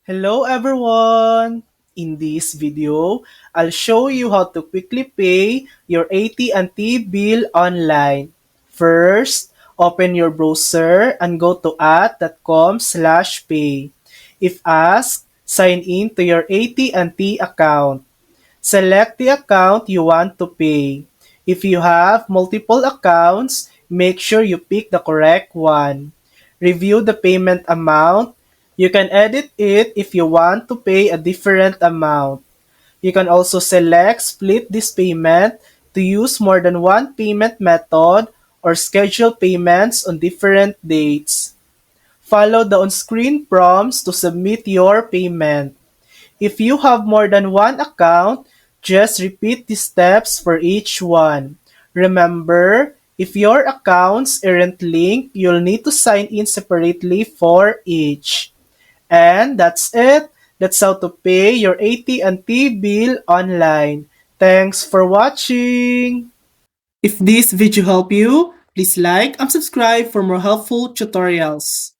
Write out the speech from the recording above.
Hello everyone! In this video, I'll show you how to quickly pay your AT&T bill online. First, open your browser and go to at.com/pay. If asked, sign in to your AT&T account. Select the account you want to pay. If you have multiple accounts, make sure you pick the correct one. Review the payment amount. You can edit it if you want to pay a different amount. You can also select split this payment to use more than one payment method or schedule payments on different dates. Follow the on-screen prompts to submit your payment. If you have more than one account, just repeat the steps for each one. Remember, if your accounts aren't linked, you'll need to sign in separately for each. And that's it. That's how to pay your AT&T bill online. Thanks for watching. If this video helped you, please like and subscribe for more helpful tutorials.